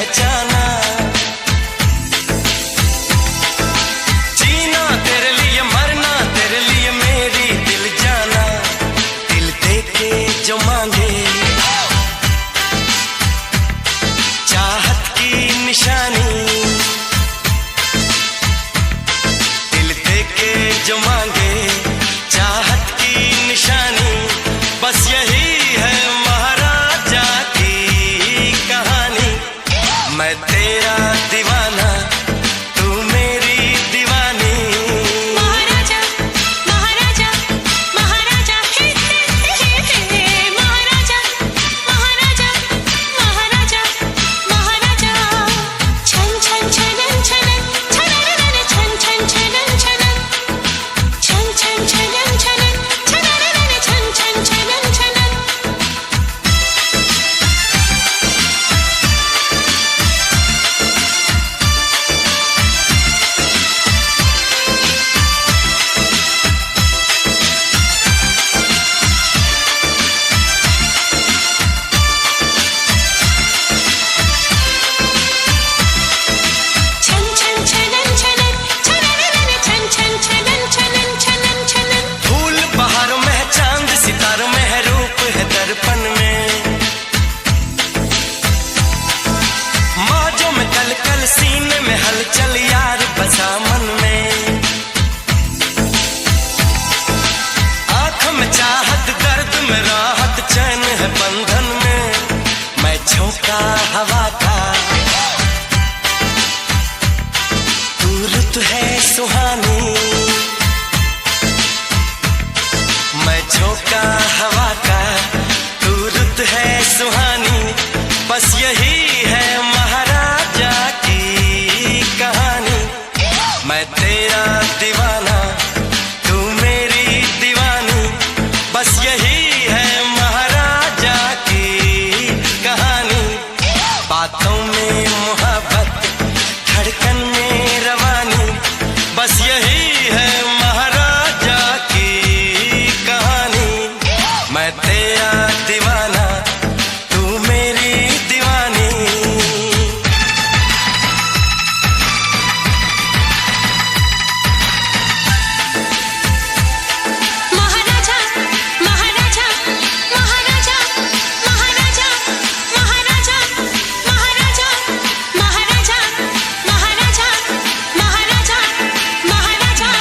पहचाना। जीना तेरे लिए, मरना तेरे लिए, मेरी दिल जाना। दिल दे के जो मांगे चाहत की निशानी, दिल दे के जो मांगे चाहत की निशानी, बस यही है महाराजा की कहानी। मैं तेरा दीवाना, तू मेरी दीवानी। महाराजा महाराजा महाराजा हे महाराजा महाराजा महाराजा महाराजा। छन छन छनन छनन छनन छन छन छनन छनन छन छन छनन छनन छनन छन छन छनन छनन। छन छन छनन छनन छनन छन छन छनन छनन छनन छनन। फूल बहारों में है, चांद सितारों में है, रूप है दर्पण में। मौजों में कल कल, सीने में हलचल, यार बसा मन में। आंखों में चाहत, दर्द में राहत, चैन है बंधन में। मैं झोंका हवा का, तू रुत है सुहानी। मैं झोंका हवा का, तू रुत है सुहानी, बस यही है महाराजा की कहानी। मैं तेरा दीवाना, तू मेरी दीवानी, बस यही है महाराजा की कहानी। बातों में मोहब्बत, धड़कन में रवानी, बस यही है महाराजा की कहानी। मैं तेरा दीवाना, तू मेरी दीवानी। महाराजा महाराजा महाराजा महाराजा महाराजा महाराजा महाराजा महाराजा महाराजा महाराजा।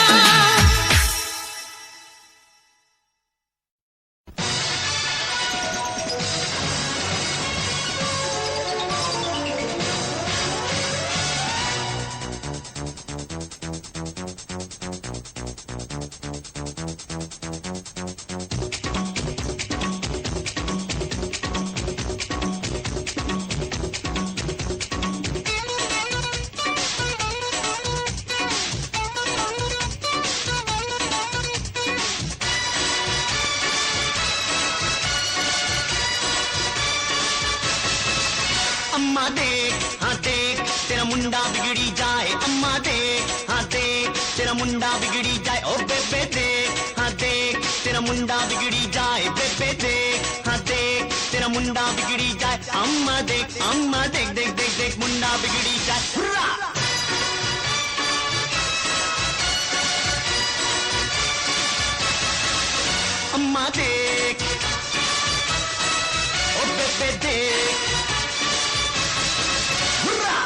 अम्मा देख, हाँ देख, तेरा मुंडा बिगड़ी जाए। अम्मा देख, हाँ देख, तेरा मुंडा बिगड़ी जाए। ओ बेबे देख, हाँ देख, तेरा मुंडा बिगड़ी जाए। बेबे देख, हाँ देख, तेरा मुंडा बिगड़ी जाए। अम्मा देख, अम्मा देख, देख देख देख, मुंडा बिगड़ी जाए। हुर्रा! अम्मा देख, ओ बेबे देख, हुर्रा!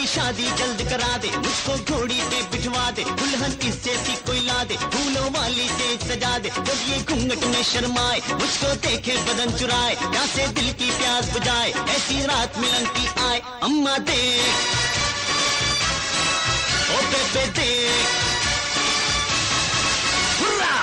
शादी जल्द करा दे, मुझको घोड़ी पे बिठवा दे, दुल्हन इस जैसी कोई ला दे, फूलों वाली से सजा दे। जब ये घूंघट में शर्माए, मुझको देखे बदन चुराए, प्यासे दिल की प्यास बुझाए, ऐसी रात मिलन की आए। अम्मा देख, ओ बेबे देख हुर्रा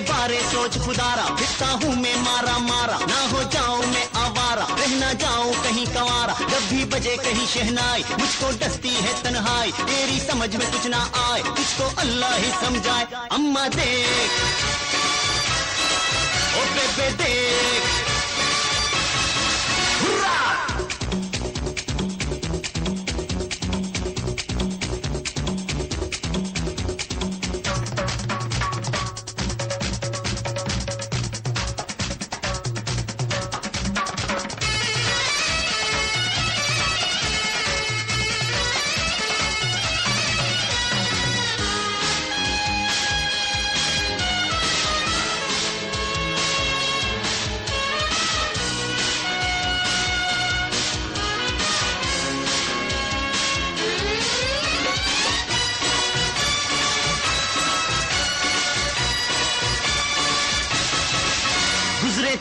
बारे सोच खुदारा फिरता हूँ मैं मारा मारा ना हो जाऊँ मैं आवारा रह ना जाऊँ कहीं कंवारा जब भी बजे कहीं शहनाई मुझको डसती है तन्हाई तेरी समझ में कुछ ना आए तुझको अल्लाह ही समझाए अम्मा देख ओ बेबे देख हुर्रा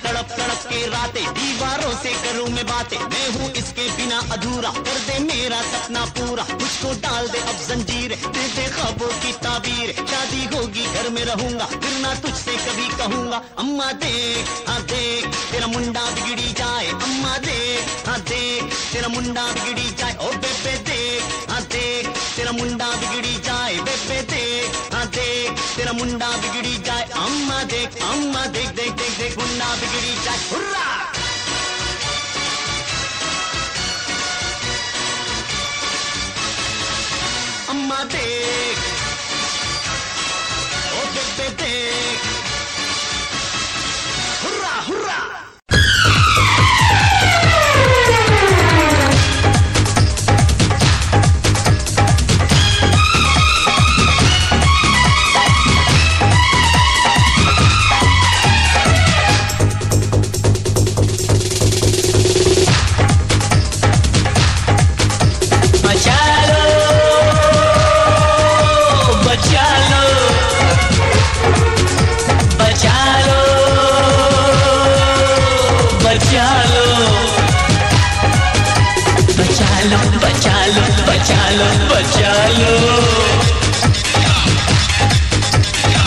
तड़प तड़प के रातें दीवारों से करूं मैं बातें मैं हूँ इसके बिना अधूरा कर दे मेरा सपना पूरा मुझको डाल दे अब जंजीर दे दे ख्वाबों की ताबीर शादी होगी घर में रहूंगा फिर ना तुझसे कभी कहूंगा अम्मा देख हाँ देख तेरा मुंडा बिगड़ी जाए अम्मा देख हाँ देख तेरा मुंडा बिगड़ी जाए ओ बेबे देख हाँ देख तेरा मुंडा बिगड़ी जाए बेबे देख हाँ देख तेरा मुंडा बिगड़ी जाए अम्मा देख देख देख देख मुंडा बिगड़ी जाए हुर्रा अम्मा देख ओ बेबे देख हुर्रा हुर्रा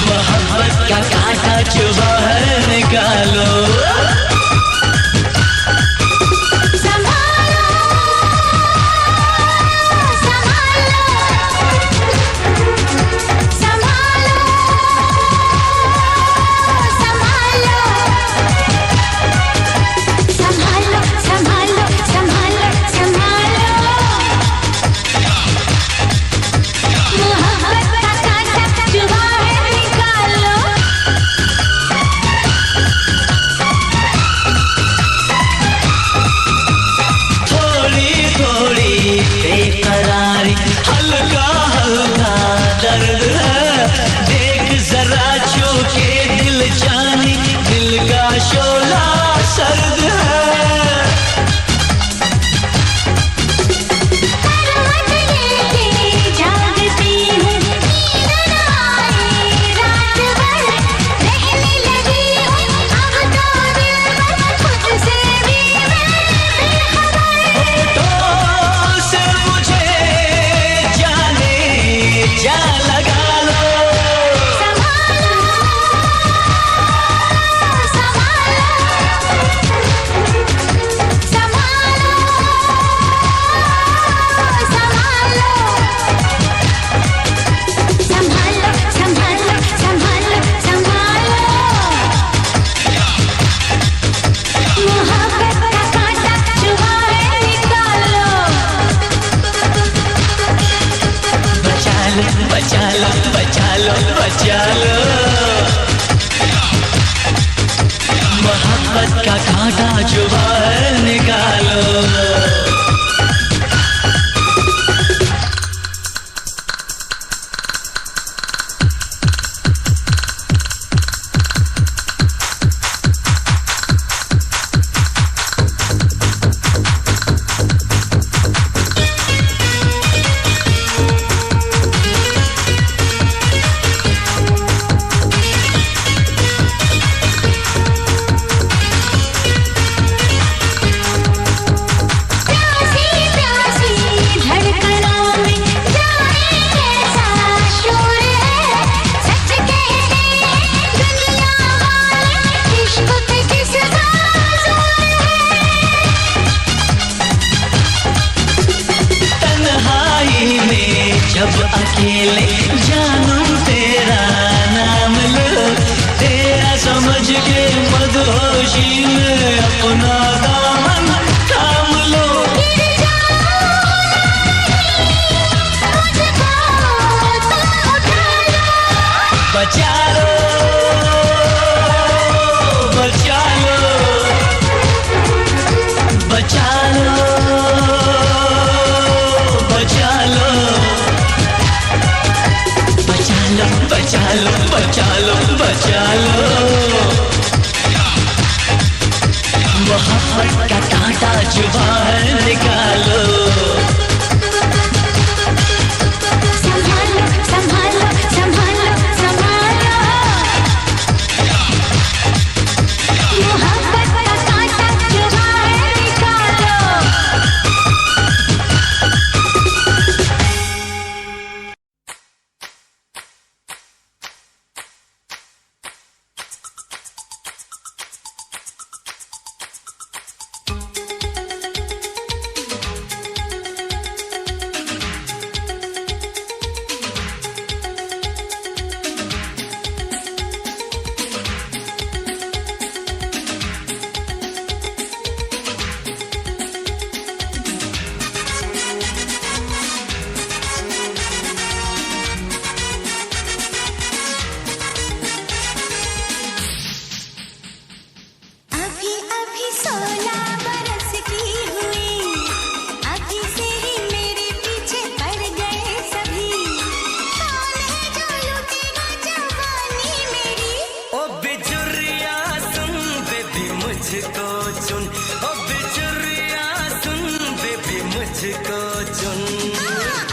मोहब्बत का कांटा जो बाहर निकालो मोहब्बत का कांटा जो बाहर निकालो अकेले जानू तेरा नाम लो, तेरा समझ के मदहोशी में अपना दामन थाम लो। बचा लो, बचा लो, बचा लो, बचा लो, बचा लो, बचा लो, बचा लो, बचा लो। मोहब्बत का कांटा जो बाहर निकालो। संभालो संभालो संभालो संभालो, मोहब्बत का कांटा जो बाहर निकालो। अभी अभी 16 बरस की हुई, अभी से ही मेरे पीछे पड़ गए सभी। कौन है जो लूटेगा जवानी मेरी? ओ बिजुरिया सुन बेबी मुझको चुन, ओ बिजुरिया सुन बेबी मुझको चुन।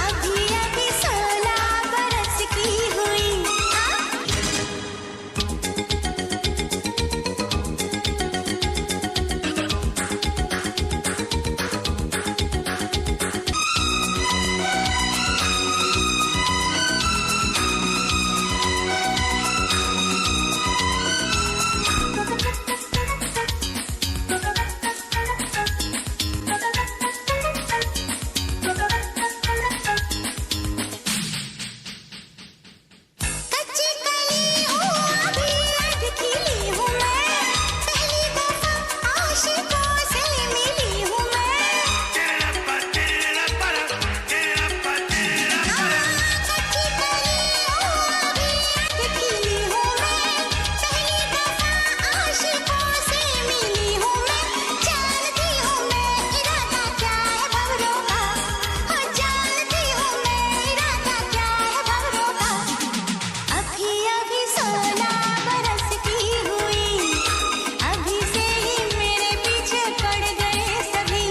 अभी अभी 16 बरस की हुई। कच्ची कली हूँ अभी अध खिली हूँ मैं, पहली दफा आशिकों से मिली हूँ मैं। कच्ची कली हूँ अभी अध खिली हूँ मैं, पहली दफा आशिकों से मिली हूँ मैं। जानती हूँ मैं इरादा क्या है भंवरों का, हो जानती हूँ मैं इरादा क्या है भंवरों का। अभी अभी 16 बरस की हुई, अभी से ही मेरे पीछे पड़ गए सभी।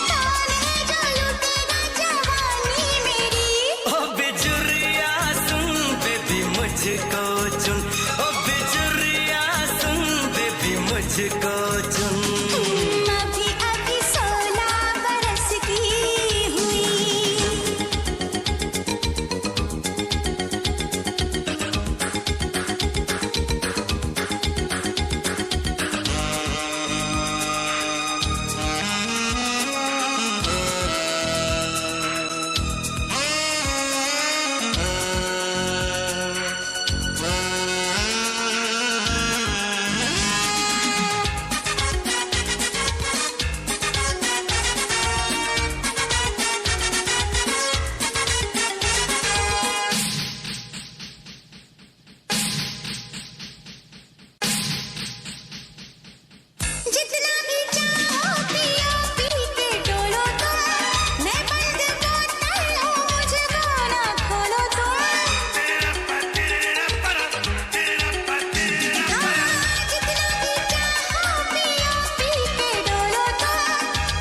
कौन है जो लूटेगा जवानी मेरी? ओ बिजुरिया सुन बेबी मुझको चुन, ओ बिजुरिया सुन बेबी मुझको चुन। अभी अभी 16 बरस की हुई। जितना भी चाहो पियो पी के डोलो तुम, मैं बंद बोतल हूँ मुझको ना खोलो तुम। जितना भी चाहो पियो पी के डोलो तुम,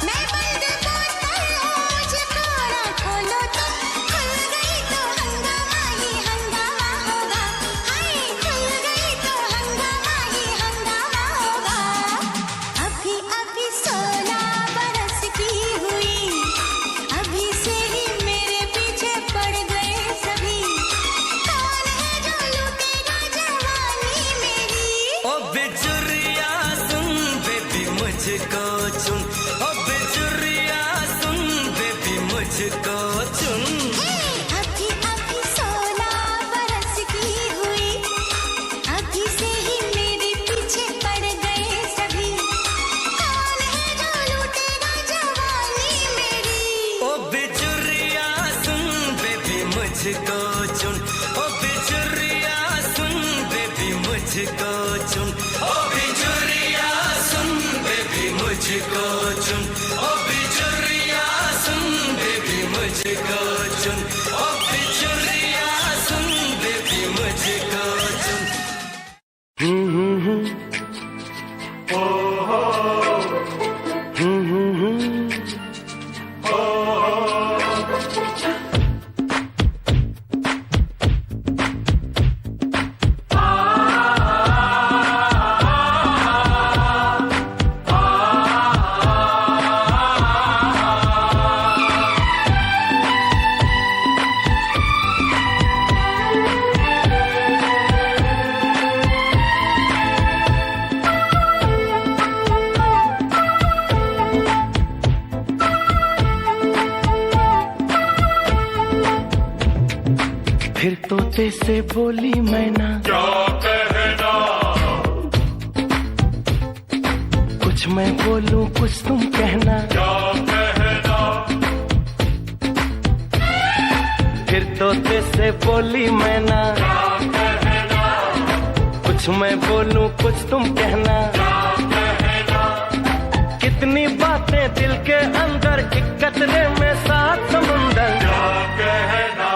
मैं बंद बोतल हूँ मुझको ना खोलो तुम। खुल गई तो हंगामा ही हंगामा होगा, हाय खुल गई तो हंगामा ही हंगामा होगा। अभी अभी 16 बरस की हुई, अभी से ही मेरे पीछे पड़ गए सभी। कौन है जो लूटेगा जवानी मेरी? ओ बिजुरिया सुन बेबी मुझको चुन, ओ बिजुरिया सुन बेबी मुझको चुन। अभी अभी मुझको चुन, ओ बिजुरिया सुन बेबी मुझको चुन, ओ बिजुरिया सुन बेबी मुझको चुन, ओ बिजुरिया सुन बेबी मुझको चुन, ओ बिजुरिया सुन बेबी मुझको चुन। फिर तोते से बोली मैना, क्या कहना, कुछ मैं बोलूं कुछ तुम कहना। क्या कहना, फिर तोते से बोली मैना, क्या कहना, कुछ मैं बोलूं कुछ तुम कहना। क्या कहना, कितनी बातें दिल के अंदर, एक कतरे में सात समुंदर। क्या कहना,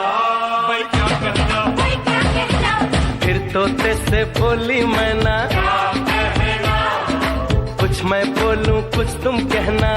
भाई क्या कहना, फिर तोते से बोली मैना, क्या कहना, कुछ मैं बोलूं कुछ तुम कहना।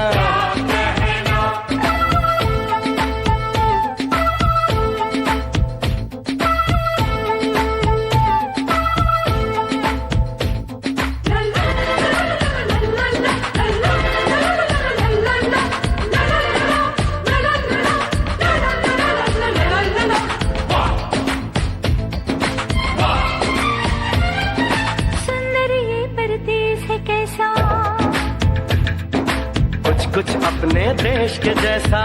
सुंदर ये परदेस है कैसा, कुछ कुछ अपने देश के जैसा।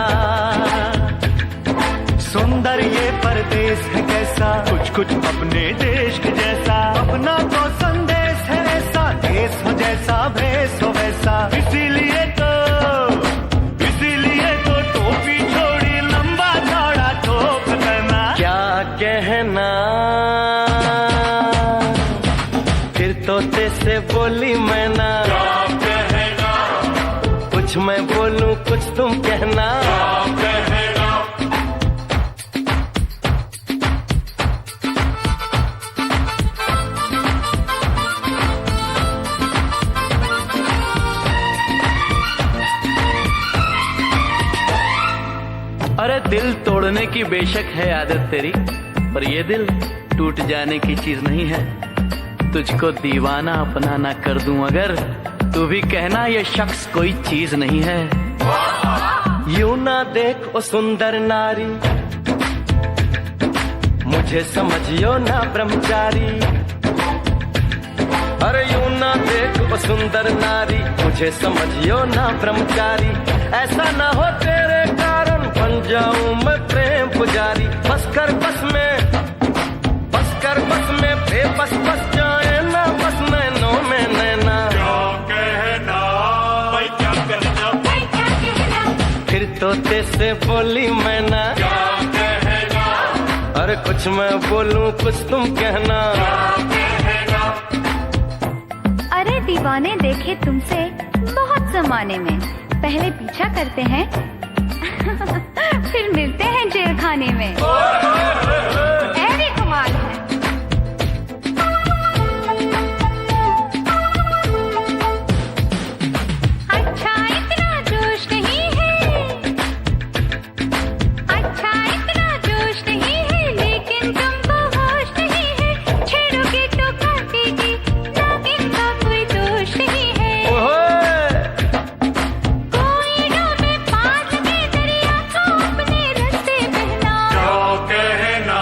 सुंदर ये परदेश है कैसा, कुछ कुछ अपने देश के जैसा। अपना तो संदेश है ऐसा, देश हो जैसा भेष हो वैसा। इसीलिए तो टोपी छोड़ी लंबा चौड़ा टोप करना। क्या कहना, फिर तोते से बोली मैना, क्या कहना, कुछ मैं बोलूं कुछ तुम कहना। क्या कहना, अरे दिल तोड़ने की बेशक है आदत तेरी, पर ये दिल टूट जाने की चीज नहीं है। तुझको दीवाना अपना ना कर दूं अगर, तू भी कहना ये शख्स कोई चीज नहीं है। यूं ना देख ओ सुंदर नारी, मुझे समझियो ना ब्रह्मचारी। अरे यूं ना देख ओ सुंदर नारी, मुझे समझियो ना ब्रह्मचारी। ऐसा ना हो तेरे कारण बन जाऊं मैं प्रेम पुजारी। बस कर बस में बेबस बस जाए ना बस नैनों में नैना। क्या कहना, भाई क्या कहना, फिर तोते से बोली मैना, क्या कहना, अरे कुछ मैं बोलूं कुछ तुम कहना। अरे दीवाने देखे तुमसे बहुत जमाने में, पहले पीछा करते हैं फिर मिलते हैं जेल खाने में। ऐसी कमाल है। अच्छा इतना जोश नहीं है, अच्छा इतना जोश नहीं है, लेकिन तुमको होश नहीं है। छेड़ोगे तो काटेगी, नागिन का कोई दोष नहीं है। कोई डूबे पार लगे दरिया को अपने रास्ते बहना। क्या कहना,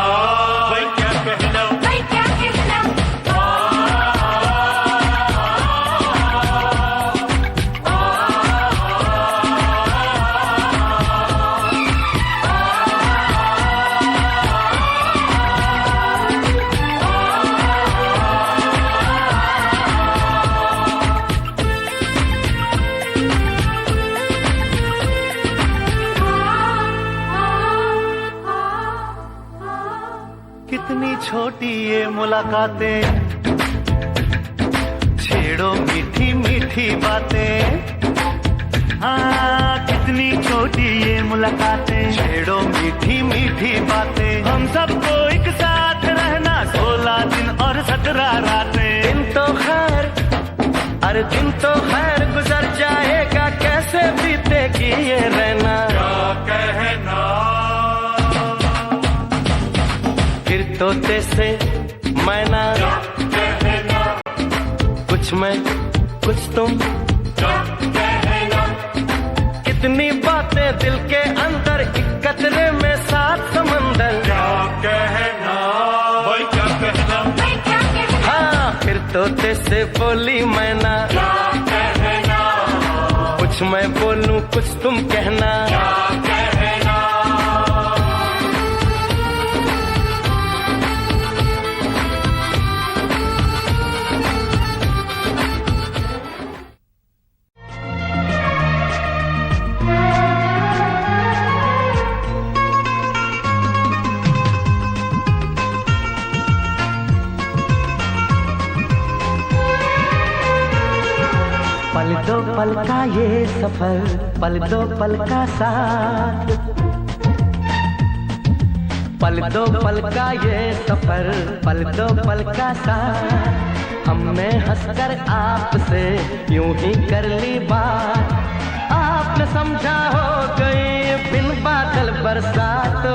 छोटी ये मुलाकातें, छेड़ो मीठी मीठी बातें। हाँ, कितनी छोटी ये मुलाकातें, छेड़ो मीठी मीठी बातें। हम सबको एक साथ रहना 16 दिन और 17 रातें। दिन तो खैर, अरे दिन तो खैर गुजर जाएगा, कैसे बीतेगी ये रहना। क्या कहना, फिर तोते से मैना, क्या कहना, कुछ मैं कुछ तुम, क्या कहना, कितनी बातें दिल के अंदर, एक कतरे में 7 समंदर। क्या कहना, भाई क्या कहना, हाँ, फिर तोते से बोली मैना, क्या कहना, कुछ मैं बोलूं कुछ तुम कहना। क्या कहना। पल दो पल का ये सफर, पल दो पल का साथ, पल दो पल का ये सफर, पल दो पल का साथ। हमने हंसकर आपसे यूं ही कर ली बात, आपने समझा हो गई बिन बादल बरसात।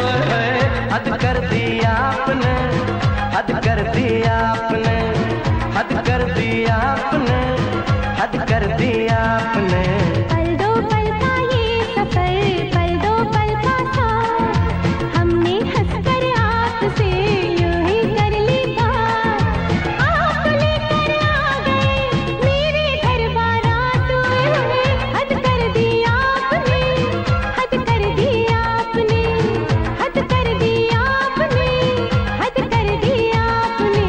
हद कर दी आपने, हद कर दी आपने, हद कर दी आपने, हद कर दी आपने। पल दो पल का ये सफर, पल दो पल का साथ। हमने हंसकर आपसे यूं ही कर ली बात, आप लेकर आ गए मेरे घर बारात। हद कर दी आपने, हद कर दी आपने, हद कर दी आपने, हद कर दी आपने।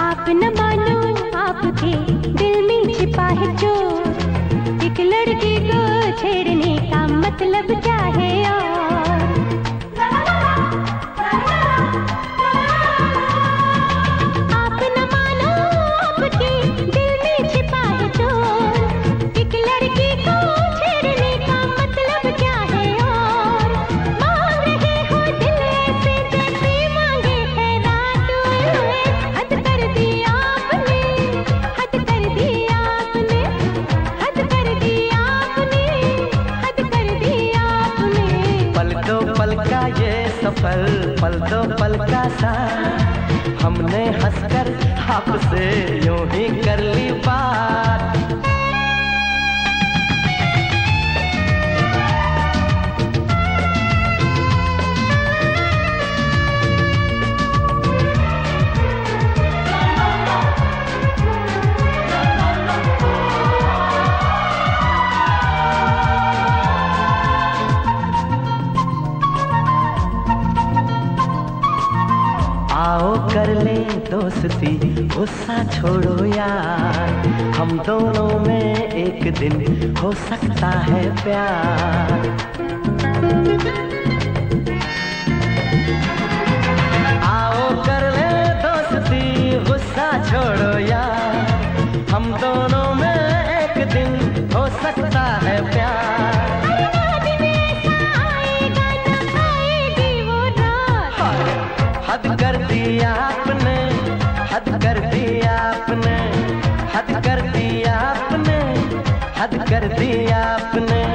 आप न मानो आपके दिल में छिपा है चोर, एक लड़के को छेड़ने का मतलब क्या है और। आप न मानो आपके दिल में छिपा है चोर, एक लड़के को छेड़ने का मतलब क्या है और। मांग रहे हो दिल ऐसे जैसे मांगे है रात। हद कर दी आपने, हद कर दी आपने, हद कर दी आपने, हद कर दी आपने। पल दो पल का ये सफर, पल दो पल का साथ। हमने हंसकर आपसे यूं ही कर ली बात। आओ कर ले दोस्ती, गुस्सा छोड़ो यार, हम दोनों में एक दिन हो सकता है प्यार। आओ कर ले दोस्ती, गुस्सा छोड़ो यार, हम दोनों में एक दिन हो सकता है प्यार। हद कर दी आपने, हद कर दी आपने, हद कर दी आपने, हद कर दी आपने।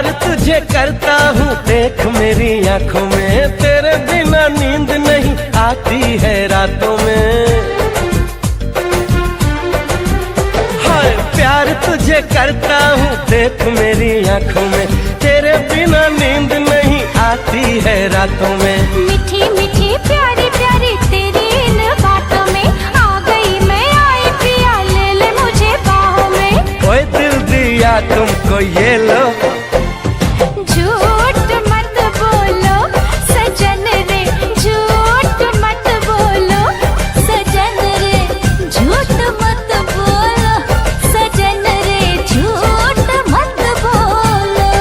प्यार तुझे करता हूँ देख मेरी आंखों में, तेरे बिना नींद नहीं आती है रातों में। हाय प्यार तुझे करता हूँ देख मेरी आंखों में, तेरे बिना नींद नहीं आती है रातों में। मीठी मीठी प्यारी प्यारी तेरी इन बातों में आ गई मैं, आई पिया ले ले मुझे बाहों में। ओए दिल दिया तुमको ये लो, झूठ मत बोलो सजन रे, झूठ मत बोलो सजन रे, झूठ मत बोलो सजन रे, झूठ मत बोलो।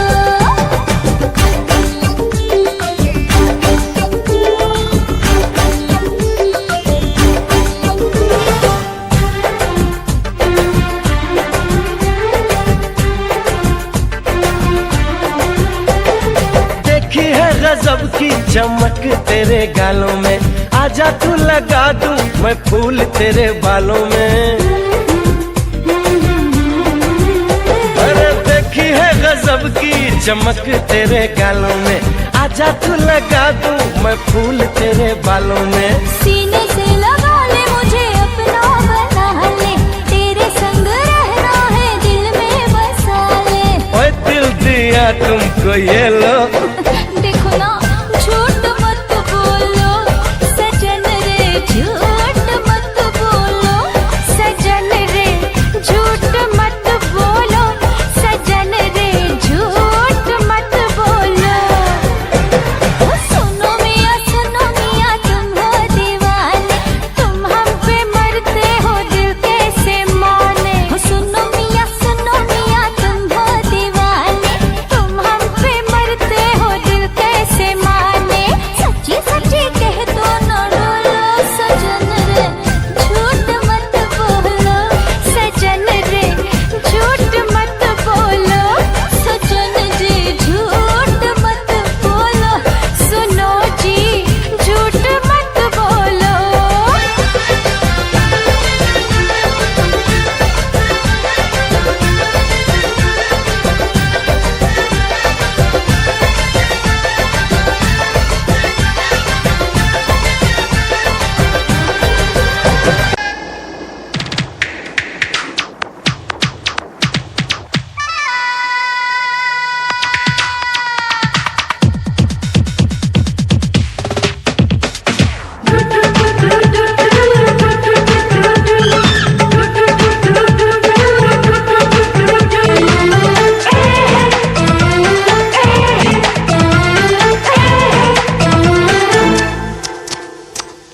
देखी है गजब की चमक तेरे गालों में, आजा तू लगा दूं मैं फूल तेरे बालों में। अरे देखी है गजब की चमक तेरे गालों में, आजा तू लगा दूं मैं फूल तेरे बालों में। सीने से लगा ले मुझे अपना बना ले, तेरे संग रहना है दिल में बसा ले। ओए दिल दिया तुमको ये लो, देखो ना झूठ मत बोलो सजन रे, झूठ मत बोलो सजन रे, झूठ मत बोलो सजन रे, झूठ मत बोलो। सुनो मियां तुम हो दीवाने, तुम हम पे मरते हो दिल कैसे माने। सुनो मियां तुम हो दीवाने, तुम हम पे मरते हो दिल कैसे माने। सच्ची सच्ची कह दो न डोलो सजन रे, झूठ मत बोलो सजन रे, झूठ मत बोलो सजन जी, झूठ मत बोलो। सुनो जी झूठ मत बोलो।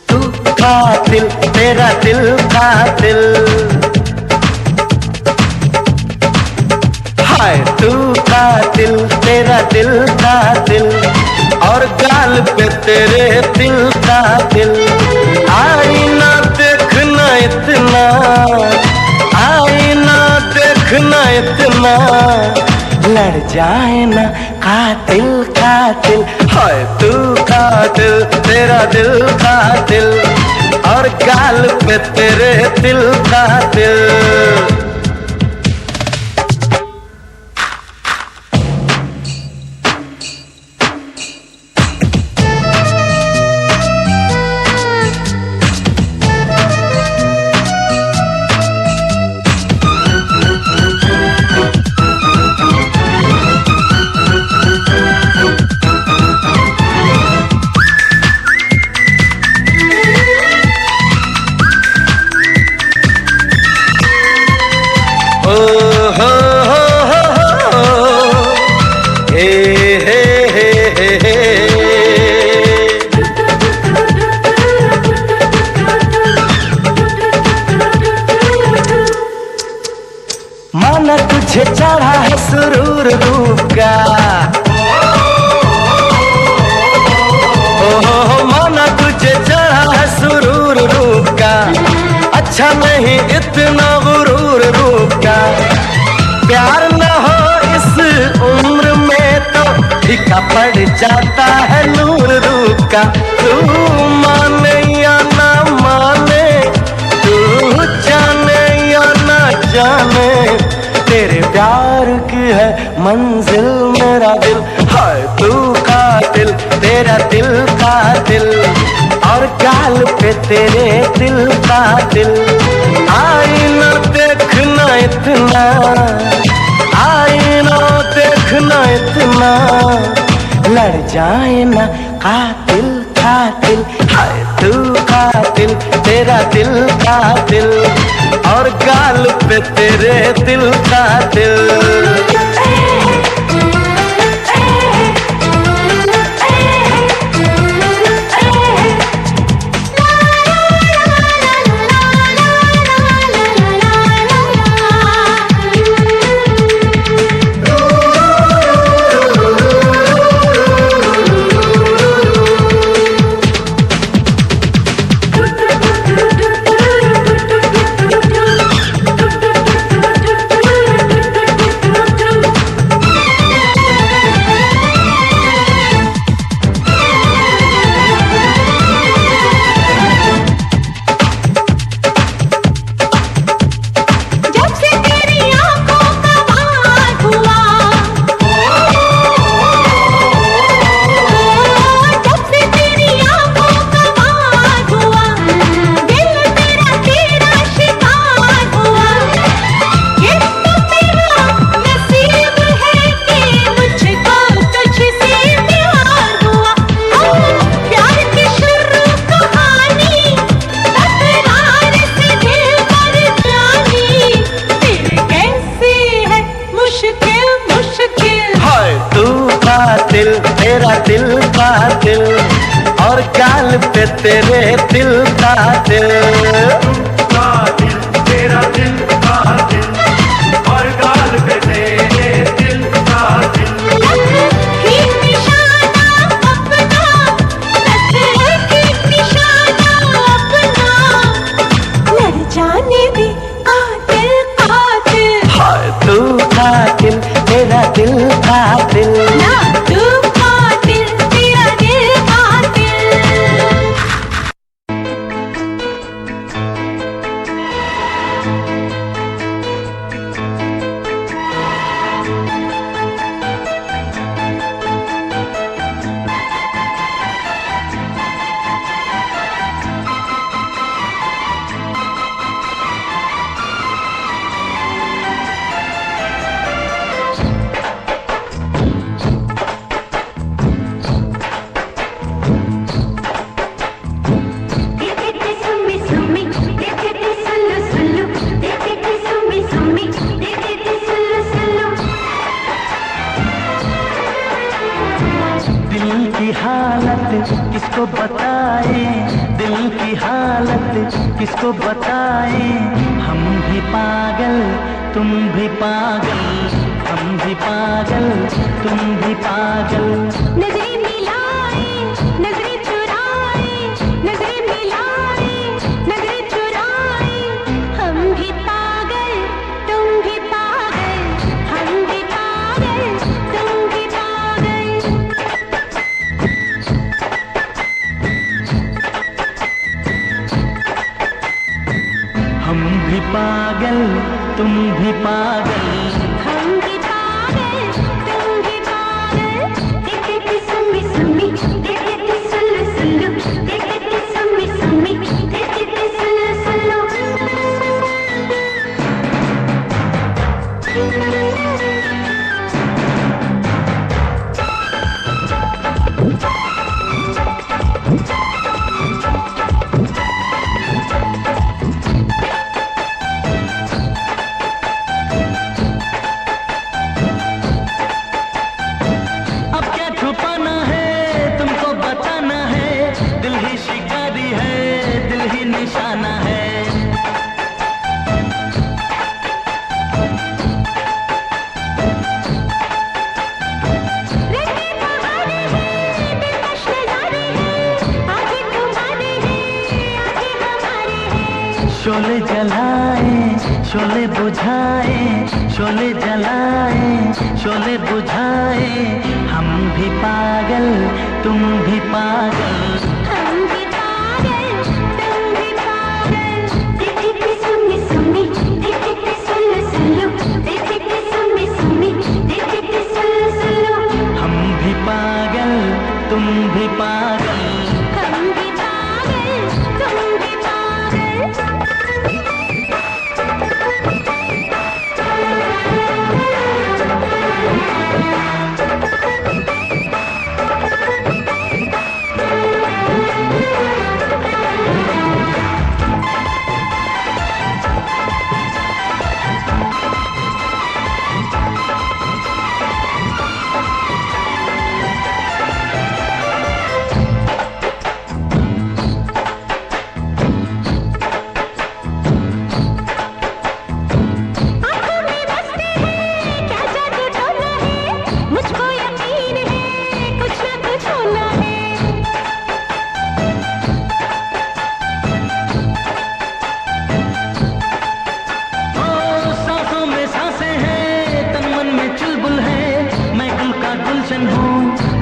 तू कातिल तेरा दिल कातिल, हाय तू कातिल तेरा दिल कातिल, और गाल पे तेरे दिल कातिल। आईना देखना इतना, आईना देखना इतना, लड़ जाए ना कातिल कातिल। हाय तू कातिल तेरा दिल कातिल, और गाल पे तेरे दिल कातिल। माना तुझे चढ़ा है सुरूर रूप का, ओ माना तुझे चढ़ा है सुरूर रूप का, अच्छा नहीं इतना गुरूर रूप का। प्यार न हो इस उम्र में तो फीका पड़ जाता है नूर रूप का। तू माने या ना माने, तू जाने या ना जाने, तेरे प्यार की है मंजिल मेरा दिल। हाय तू कातिल, तेरा दिल कातिल, और गाल पे तेरे दिल का दिल। आईना देखना इतना, आईना देखना इतना, लड़ जाए ना कातिल कातिल। हाय तू कातिल, तेरा दिल कातिल, और गाल पे तेरे दिल का दिल। तेरा दिल का दिल, और गाल पे तेरे दिल का दिल। तेरा दिल का दिल, और गाल पे तेरे दिल का दिल। जाने दे कातिल कातिल। हाय तू कातिल, तेरा दिल कातिल, ना तू कातिल, तेरा दिल कातिल। किसको बताए, दिल की हालत किसको बताए। हम भी पागल तुम भी पागल, हम भी पागल तुम भी पागल। नजरें मिलाए, नजरें चुराए, नजरें मिलाए, नजरें चुराए। हम भी पागल तुम भी पागल, हम भी पागल तुम भी पागल। हम भी पागल तुम भी पागल, हम भी पागल तुम भी पागल। देखते सुम्मी सुम्मी, देखते सुल्लू सुल्लू, देखते सुम्मी सुम्मी, देखते सुल्लू सुल्लू। शोले जलाए शोले बुझाए, शोले जलाए शोले बुझाए। हम भी पागल तुम भी पागल, हम भी पागल तुम भी पागल। देखते सुम्मी सुम्मी, देखते सुल्लू सुल्लू, देखते सुम्मी सुम्मी, देखते तुम भी पागल, हम भी पागल, तुम भी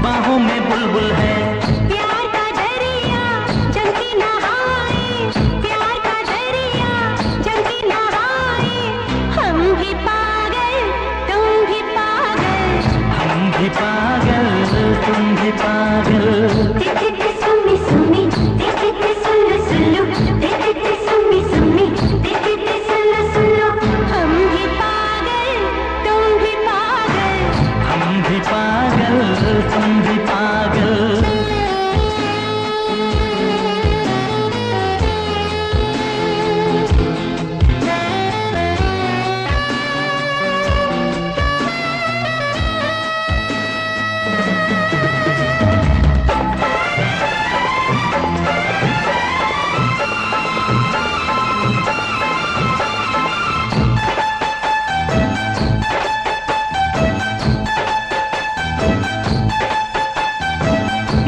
बाहों में बुलबुल है। प्यार का दरिया जम के नहाए, प्यार का दरिया जम के नहाए, हम भी पागल, तुम भी पागल, हम भी पागल, तुम भी पागल। देखते सुमी सुमी, देखते सुल्लू सुल्लू, देखते सुमी सुमी, देखते सुल्लू सुल्लू, हम भी पागल, तुम भी पागल, हम भी पागल, तुम भी पागल।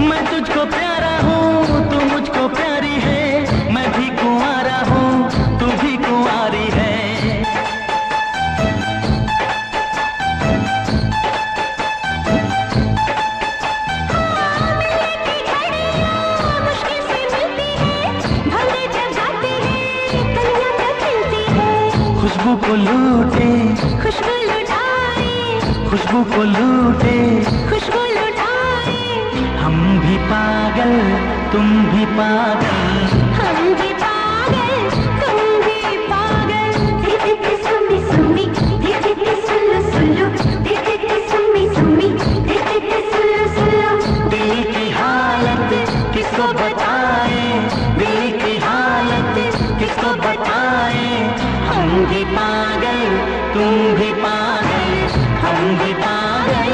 मैं तुझको प्यारा हूँ, तू मुझको प्यारी है, मैं भी कुंवारा हूँ, तू भी कुंवारी है। मुश्किल से मिलती है, भंगे जब जाते हैं, कलियां तब खिलती है, खुशबू को लूटे, खुशबू लुटाए, खुशबू को लूटे, खुशबू लुटाए, हम भी पागल, तुम भी पागल। हम भी पागल, तुम भी पागल, देखते सुमी सुमी, देखते सुल्लू सुल्लू, देखते सुमी सुमी, देखते सुल्लू सुल्लू, दिल की हालत किसको बताए, दिल की हालत किसको बताए, हम भी पागल, तुम भी पागल, हम भी पागल,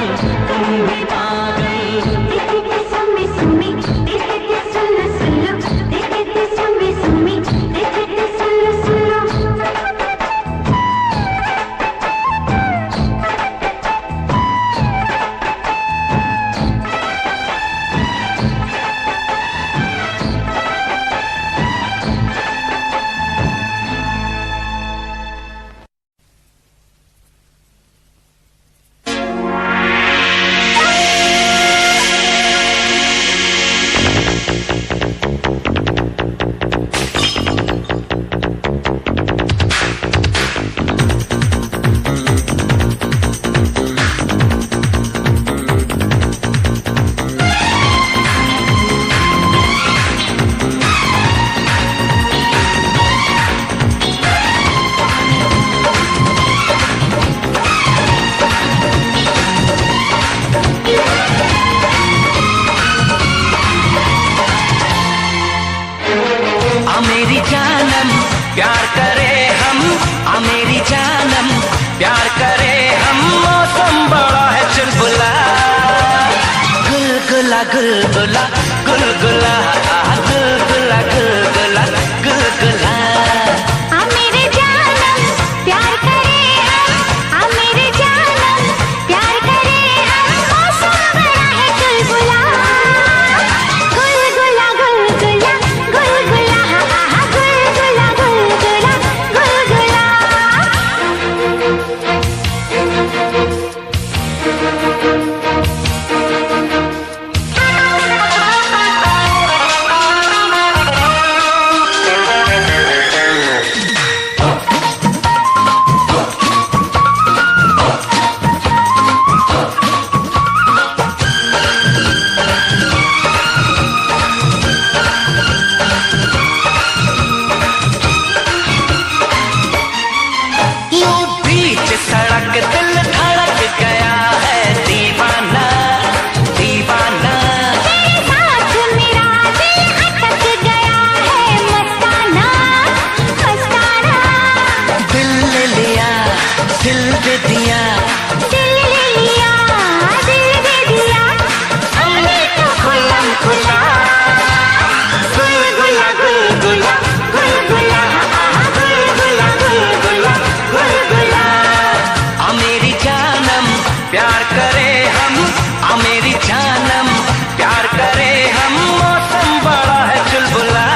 तुम भी पागल। देखते सुमी सुमी, देखते सुल्लू सुल्लू, देखते सुमी सुमी, देखते सुल्लू सुल्लू। आ मेरी जानम प्यार करे हम, आ मेरी जानम प्यार करे हम, मौसम बड़ा है चुलबुला, गुलगुला गुलगुला गुलगुला, गुलगुला गुलगुला गुलगुला। आ मेरे जानम प्यार करे हम, आ मेरे जानम प्यार करे हम, मौसम बड़ा है चुलबुला, गुलगुला गुलगुला गुलगुला, गुलगुला गुलगुला गुलगुला। करे हम आ मेरी जानम, प्यार करे हम, मौसम बड़ा है चुलबुला।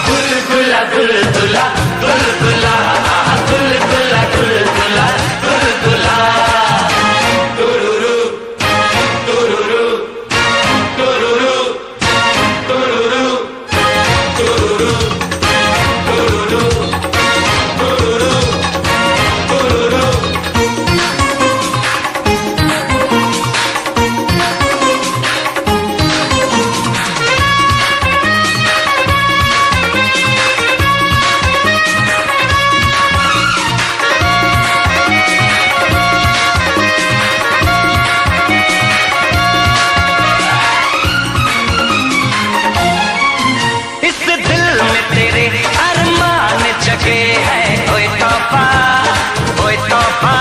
गुलगुला गुलगुला गुलगुला गुलगुला गुलगुला गुलगुला। तुरुरु तुरुरु तुरुरु तुरुरु तुरुरु तुरुरु तुरुरु तुरुरु। इस दिल में तेरे अरमान जगे हैं, ओए तौबा ओए तौबा।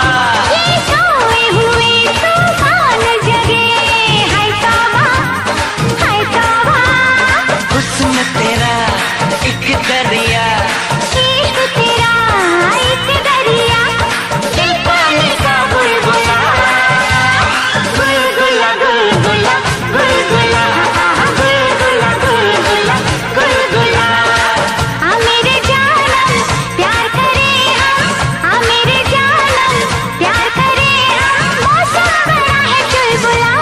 ये सोए हुए तूफान जगे, हाय तौबा हाय तौबा। हुस्न तेरा एक दरिया, इश्क तेरा एक दरिया, दिल पानी का बुलबुला। गुलगुला गुलगुला गुलगुला गुलगुला गुलगुला गुलगुला। आ मेरे जानम प्यार करे हम, आ मेरे जानम प्यार करे हम, मौसम बड़ा है चुलबुला।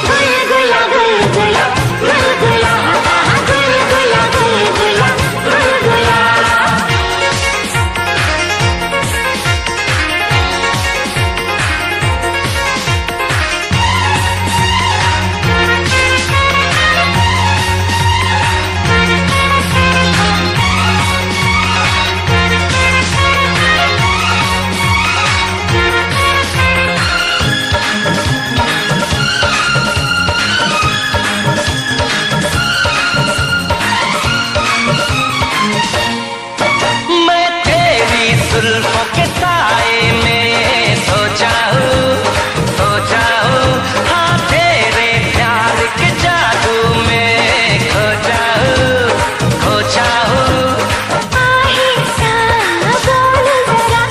गुलगुला गुलगुला गुलगुला गुलगुला गुलगुला गुलगुला। मैं तेरी जुल्फों के साए में सो जाऊं, हाँ तेरे प्यार के जादू में खो जाऊं। आहिस्ता बोल जरा,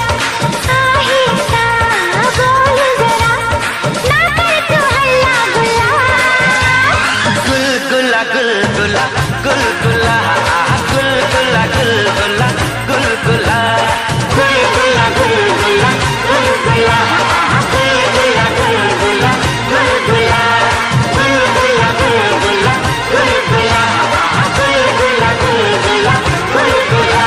आहिस्ता बोल जरा, ना कर तू हल्ला गुल्ला। गुलगुला गुलगुला गुलगुला गुलगुला गुलगुला गुलगुला गुलगुला गुलगुला गुलगुला गुलगुला गुलगुला गुलगुला गुलगुला गुलगुला गुलगुला गुलगुला गुलगुला।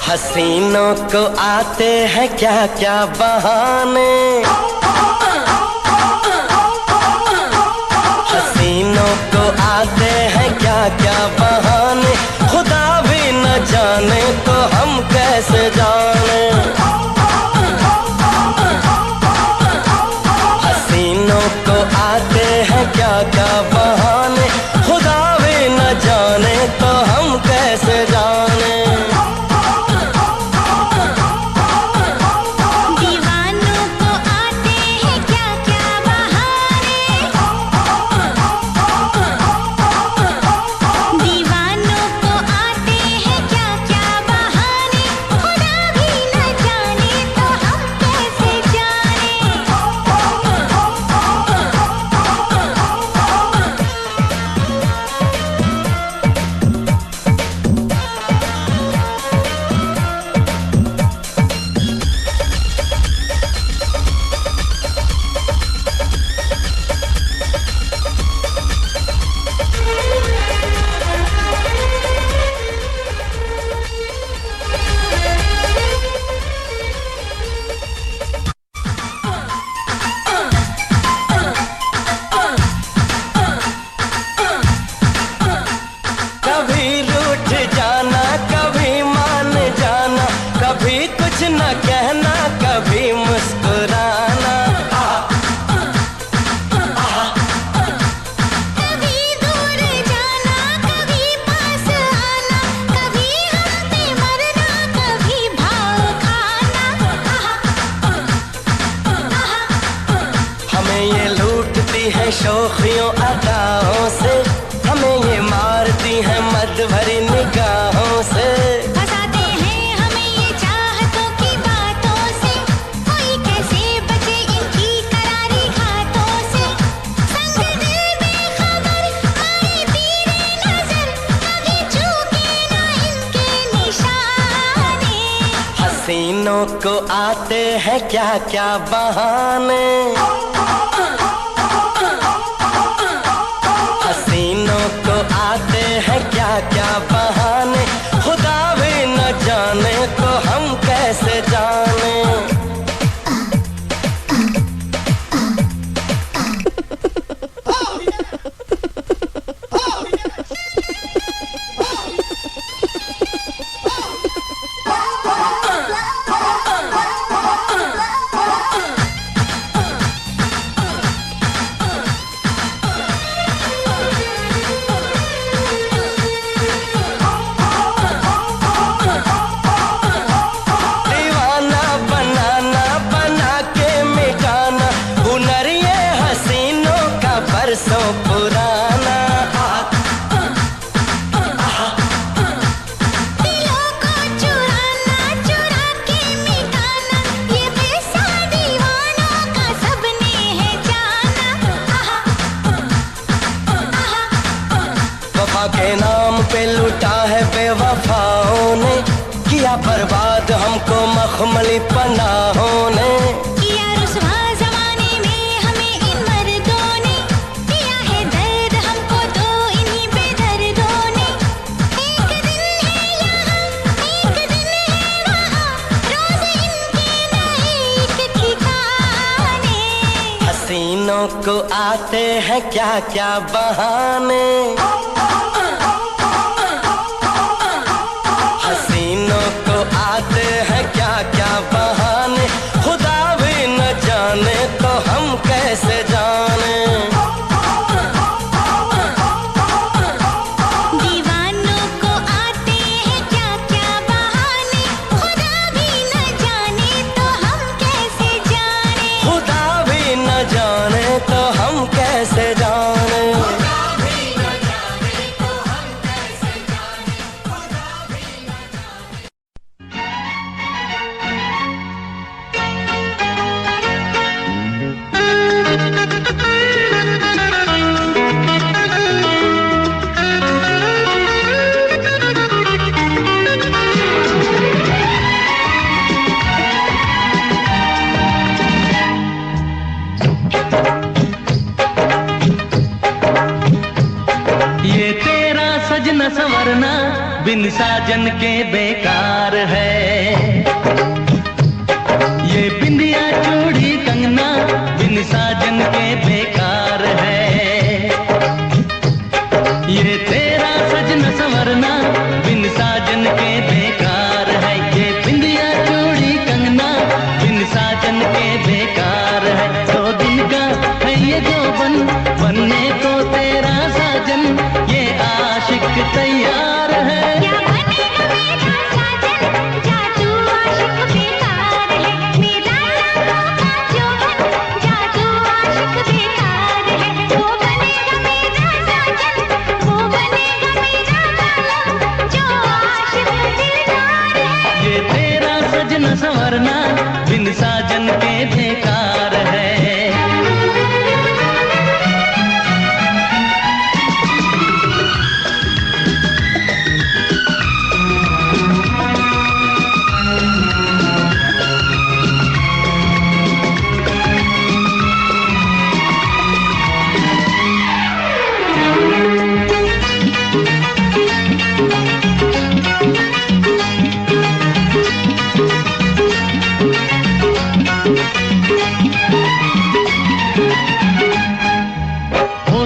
हसीनों को आते हैं क्या क्या बहाने, हसीनों को आते हैं क्या क्या बहाने, खुदा भी न जाने तो हम कैसे जाने। हसीनों को आते हैं क्या क्या बहाने, खुदा भी न जाने तो हम कैसे जाने। दीवानों को आते हमें ये लूटती है शोखियों अदाओं से, हमें ये मारती है मद भरी निगाहों से। फंसाते हैं हमें ये चाहतों की बातों से, कोई कैसे बचे इनकी करारी घातों से। संग दिल बेखबर आए तीरे नजर, कभी चूके ना इनके निशाने। हसीनों को आते हैं क्या क्या बहाने, हसीनों को आते हैं क्या क्या बहाने। खुदा भी न जाने तो हम कैसे जाने। दीवाना बनाना बना के मिटाना, हुनर ये हसीनों का बरसों पुराना। दिलों को चुराना चुरा के मिटाना, ये पैसा दीवानों का सबने है जाना। वफा के नाम पे लूटा है बेवफाओं ने, किया बर्बाद हमको मखमली पनाहों ने। किया रुसवा ज़माने में हमें इन मर्दों ने, दिया है दर्द हमको तो इन्हीं बेदर्दों ने। एक दिन है यहाँ एक दिन है वहाँ, रोज़ इनके नए एक ठिकाने। हसीनों को आते हैं क्या क्या बहाने, हसीनों को आते हैं क्या क्या बहाने। खुदा भी न जाने तो हम कैसे जाने। दीवानों को आते हैं क्या क्या बहाने, खुदा भी न जाने तो हम कैसे जाने। खुदा भी न जाने तो हम कैसे जाने। ये तेरा सजना संवरना बिन साजन के बेकार है, ये बिंदिया चूड़ी कंगना बिन साजन के बेकार है। ये तेरा सजना संवरना बिन साजन के बेकार है, ये बिंदिया चूड़ी कंगना बिन साजन के बेकार है। 2 दिन का है ये जोबन बनने को तेरा साजन, ये आशिक तैयार है। क्या बनेगा मेरा साजन, जा तू आशिक बेकार है। मेरा लाखों का जोबन, जा तू आशिक बेकार है। वो बनेगा मेरा साजन, वो बनेगा मेरा कालम, जो आशिक दिलदार है। ये तेरा सजना संवरना बिन साजन के बेकार है।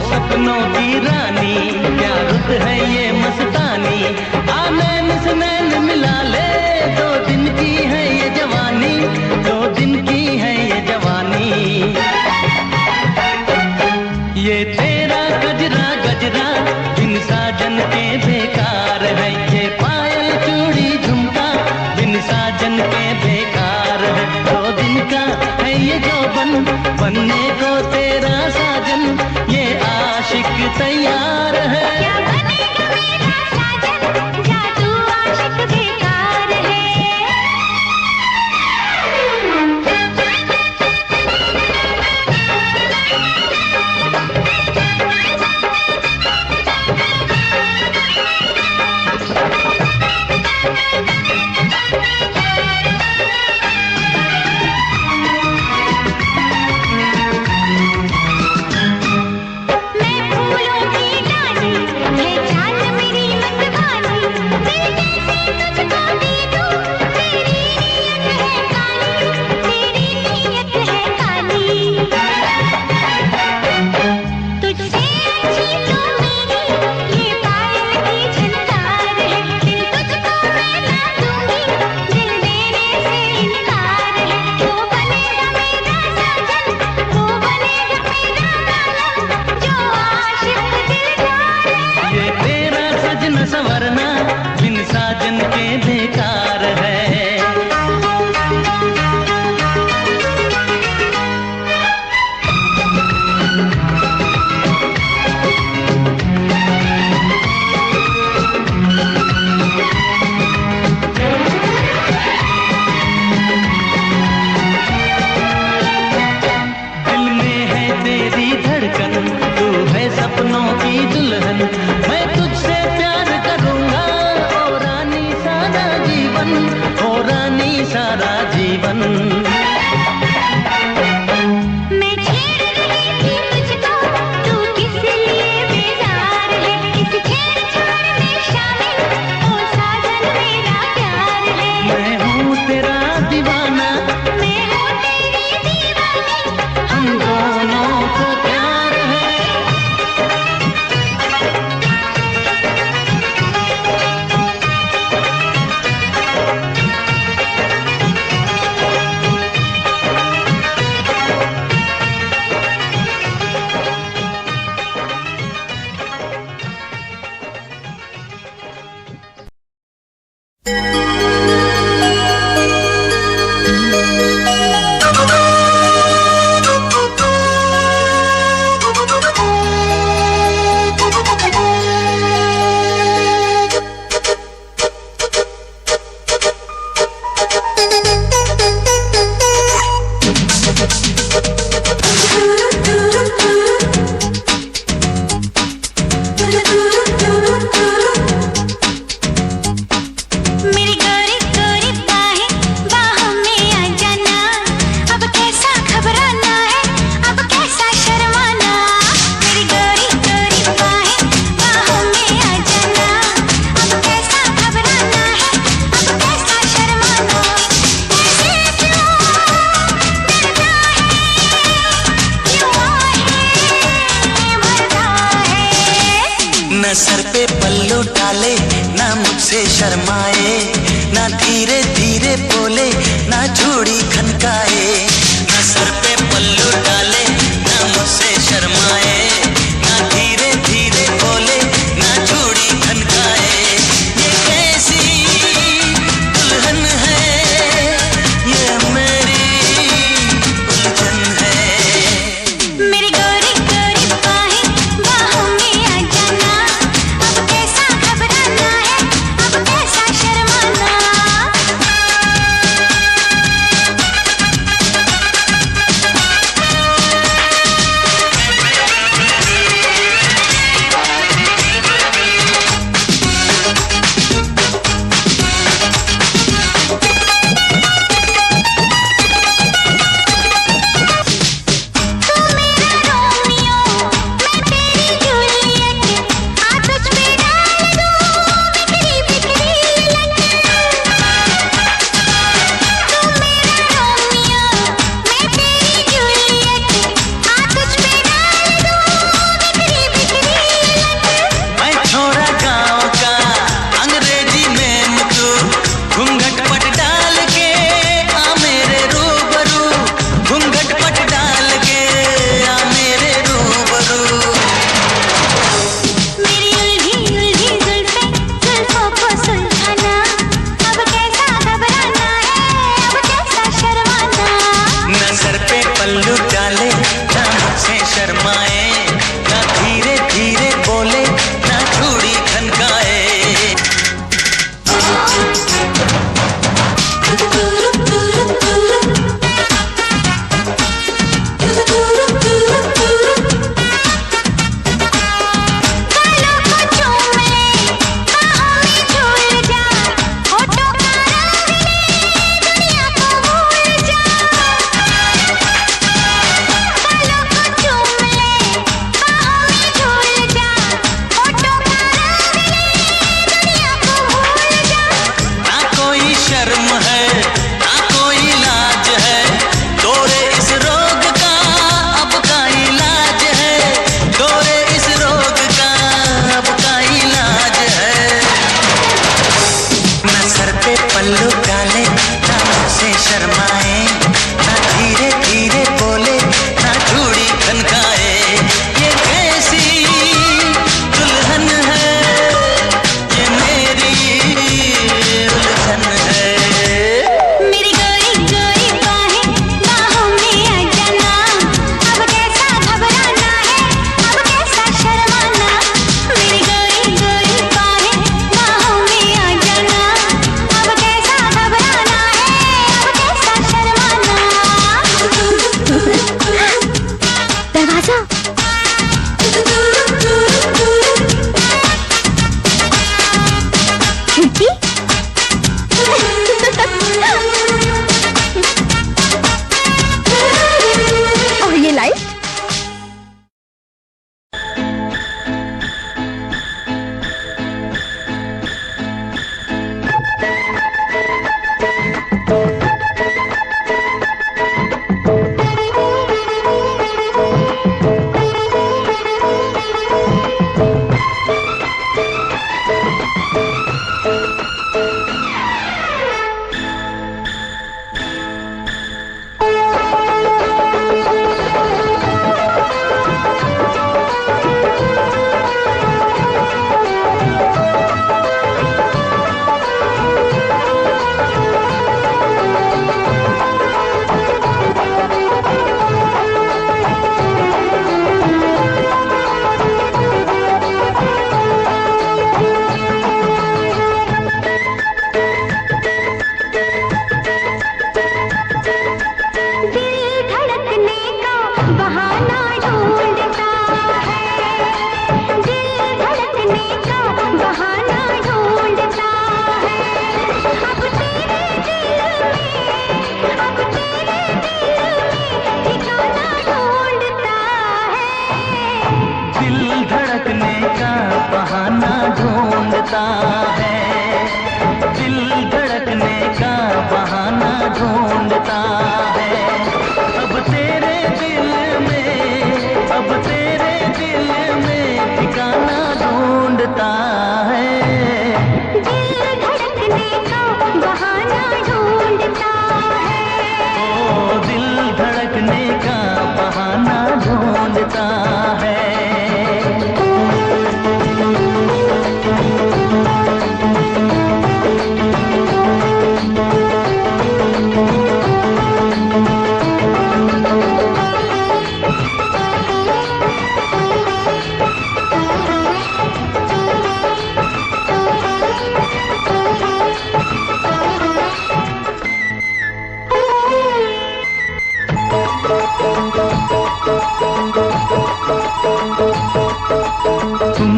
सपनों की रानी क्या रुत है ये मस्तानी, आनैन से नैन मिला ले। 2 दिन की है ये जवानी, 2 दिन की है ये जवानी। ये तेरा गजरा गजरा बिन साजन के बेकार है, ये पायल चूड़ी झुमका बिन साजन के बेकार है। 2 दिन का है ये जोबन बनने को ना सर पे पल्लू डाले, ना मुझसे शर्माए, ना धीरे धीरे बोले, ना चूड़ी खनकाए। ना सर पे पल्लू डाले, ना मुझसे शर्माए, ना धीरे धीरे बोले, ना चूड़ी खनकाए। ये कैसी दुल्हन है, ये मेरी उलझन है। मेरी गोरी गोरी बाहें बाहों में आ जाना, अब कैसा घबराना है, अब कैसा शर्माना।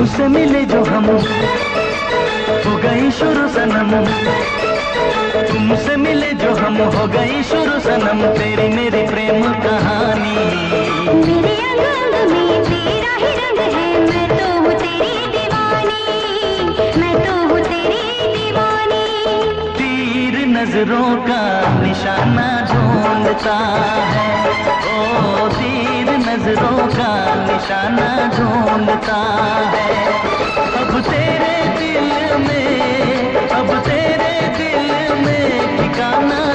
तुमसे मिले जो हम हो गई शुरू सनम, तुमसे मिले जो हम हो गई शुरू सनम, तेरी मेरी प्रेम कहानी। मेरे अंग में तेरा ही रंग है, मैं तो हूँ तेरी दीवानी, मैं तो हूँ तेरी दीवानी। तीर नजरों का निशाना ढूंढता है, ओ तीर नजरों का निशाना ढूंढता है।